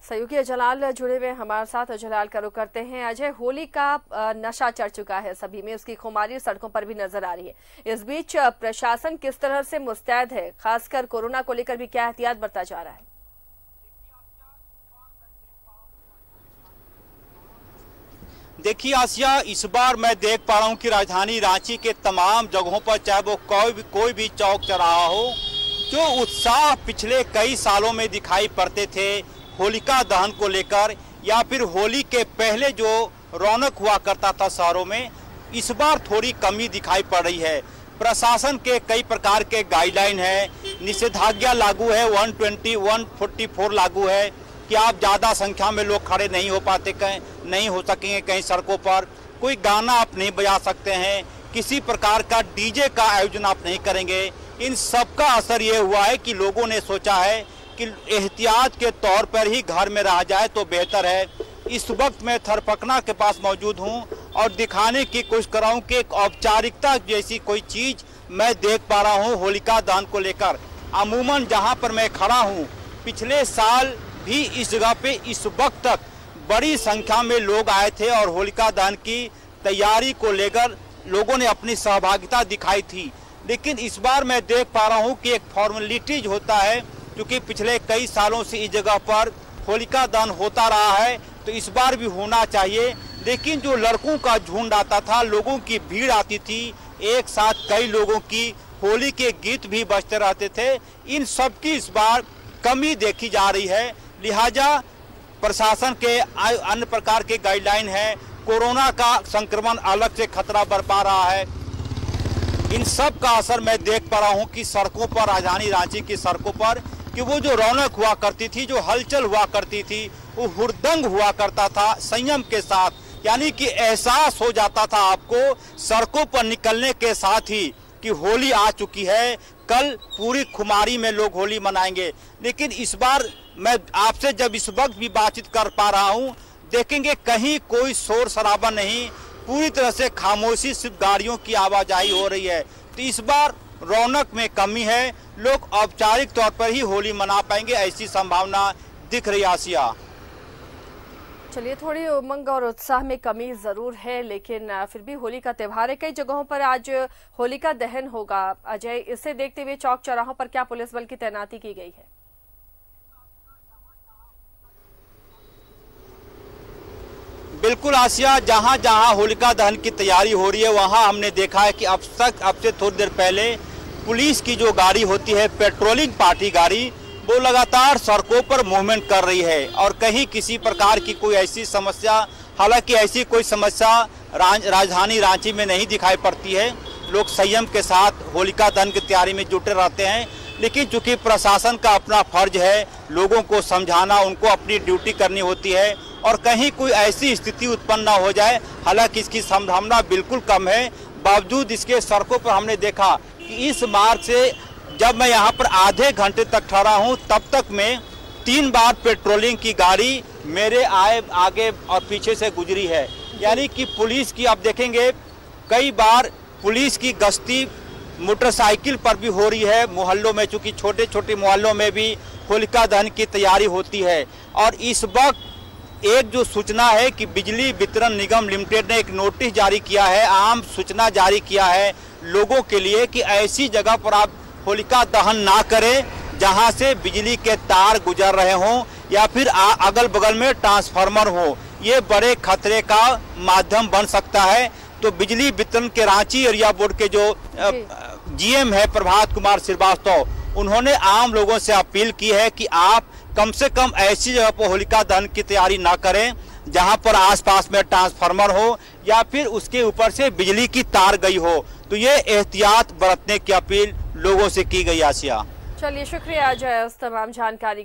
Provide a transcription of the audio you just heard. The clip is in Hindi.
सहयोगी जलाल जुड़े हुए हमारे साथ। जलाल का रुख करते हैं। अजय, होली का नशा चढ़ चुका है सभी में, उसकी खुमारी सड़कों पर भी नजर आ रही है। इस बीच प्रशासन किस तरह से मुस्तैद है, खासकर कोरोना को लेकर भी क्या एहतियात बरता जा रहा है? देखिए आसिया, इस बार मैं देख पा रहा हूं कि राजधानी रांची के तमाम जगहों पर, चाहे वो कोई भी चौक चौराहा हो, जो उत्साह पिछले कई सालों में दिखाई पड़ते थे होलिका दहन को लेकर, या फिर होली के पहले जो रौनक हुआ करता था शहरों में, इस बार थोड़ी कमी दिखाई पड़ रही है। प्रशासन के कई प्रकार के गाइडलाइन है, निषेधाज्ञा लागू है, 144 लागू है कि आप ज़्यादा संख्या में लोग खड़े नहीं हो पाते, कहीं नहीं हो सकेंगे, कहीं सड़कों पर कोई गाना आप नहीं बजा सकते हैं, किसी प्रकार का डीजे का आयोजन आप नहीं करेंगे। इन सब का असर ये हुआ है कि लोगों ने सोचा है कि एहतियात के तौर पर ही घर में रहा जाए तो बेहतर है। इस वक्त मैं थरपकना के पास मौजूद हूं और दिखाने की कोशिश कर रहा हूं कि एक औपचारिकता जैसी कोई चीज मैं देख पा रहा हूं होलिका दहन को लेकर। अमूमन जहां पर मैं खड़ा हूं, पिछले साल भी इस जगह पे इस वक्त तक बड़ी संख्या में लोग आए थे और होलिका दहन की तैयारी को लेकर लोगों ने अपनी सहभागिता दिखाई थी। लेकिन इस बार मैं देख पा रहा हूं कि एक फॉर्मेलिटीज होता है, क्योंकि पिछले कई सालों से इस जगह पर होलिका दहन होता रहा है तो इस बार भी होना चाहिए। लेकिन जो लड़कों का झुंड आता था, लोगों की भीड़ आती थी, एक साथ कई लोगों की, होली के गीत भी बजते रहते थे, इन सब की इस बार कमी देखी जा रही है। लिहाजा प्रशासन के अन्य प्रकार के गाइडलाइन है, कोरोना का संक्रमण अलग से खतरा बरपा रहा है, इन सब का असर मैं देख पा रहा हूं कि सड़कों पर, राजधानी रांची की सड़कों पर, कि वो जो रौनक हुआ करती थी, जो हलचल हुआ करती थी, वो हुड़दंग हुआ करता था संयम के साथ। यानी कि एहसास हो जाता था आपको सड़कों पर निकलने के साथ ही कि होली आ चुकी है, कल पूरी खुमारी में लोग होली मनाएंगे। लेकिन इस बार मैं आपसे जब इस वक्त भी बातचीत कर पा रहा हूं, देखेंगे कहीं कोई शोर शराबा नहीं, पूरी तरह से खामोशी, सिर्फ गाड़ियों की आवाजाही हो रही है। तो इस बार रौनक में कमी है, लोग औपचारिक तौर पर ही होली मना पाएंगे, ऐसी संभावना दिख रही आसिया। चलिए, थोड़ी उमंग और उत्साह में कमी जरूर है, लेकिन फिर भी होली का त्योहार है। कई जगहों पर आज होलिका दहन होगा। अजय, इसे देखते हुए चौक चौराहों पर क्या पुलिस बल की तैनाती की गई है? बिल्कुल आसिया, जहां जहां होलिका दहन की तैयारी हो रही है, वहां हमने देखा है कि अब से थोड़ी देर पहले पुलिस की जो गाड़ी होती है, पेट्रोलिंग पार्टी गाड़ी, वो लगातार सड़कों पर मूवमेंट कर रही है और कहीं किसी प्रकार की कोई ऐसी समस्या, हालांकि ऐसी कोई समस्या राजधानी रांची में नहीं दिखाई पड़ती है। लोग संयम के साथ होलिका दहन की तैयारी में जुटे रहते हैं। लेकिन चूंकि प्रशासन का अपना फर्ज है लोगों को समझाना, उनको अपनी ड्यूटी करनी होती है, और कहीं कोई ऐसी स्थिति उत्पन्न न हो जाए, हालांकि इसकी संभावना बिल्कुल कम है, बावजूद इसके सड़कों पर हमने देखा कि इस मार्ग से जब मैं यहाँ पर आधे घंटे तक ठहरा हूँ, तब तक में 3 बार पेट्रोलिंग की गाड़ी मेरे आगे और पीछे से गुजरी है। यानी कि पुलिस की, आप देखेंगे कई बार पुलिस की गश्ती मोटरसाइकिल पर भी हो रही है मोहल्लों में, चूंकि छोटे छोटे मोहल्लों में भी होलिका दहन की तैयारी होती है। और इस वक्त एक जो सूचना है कि बिजली वितरण निगम लिमिटेड ने एक नोटिस जारी किया है, आम सूचना जारी किया है लोगों के लिए कि ऐसी जगह पर आप होलिका दहन ना करें जहां से बिजली के तार गुजर रहे हों या फिर अगल बगल में ट्रांसफार्मर हो। ये बड़े खतरे का माध्यम बन सकता है। तो बिजली वितरण के रांची एरिया बोर्ड के जो जीएम है प्रभात कुमार श्रीवास्तव, उन्होंने आम लोगों से अपील की है कि आप कम से कम ऐसी जगह पर होलिका दहन की तैयारी ना करें जहां पर आसपास में ट्रांसफार्मर हो या फिर उसके ऊपर से बिजली की तार गई हो। तो ये एहतियात बरतने की अपील लोगों से की गई आसिया। चलिए, शुक्रिया अजय उस तमाम जानकारी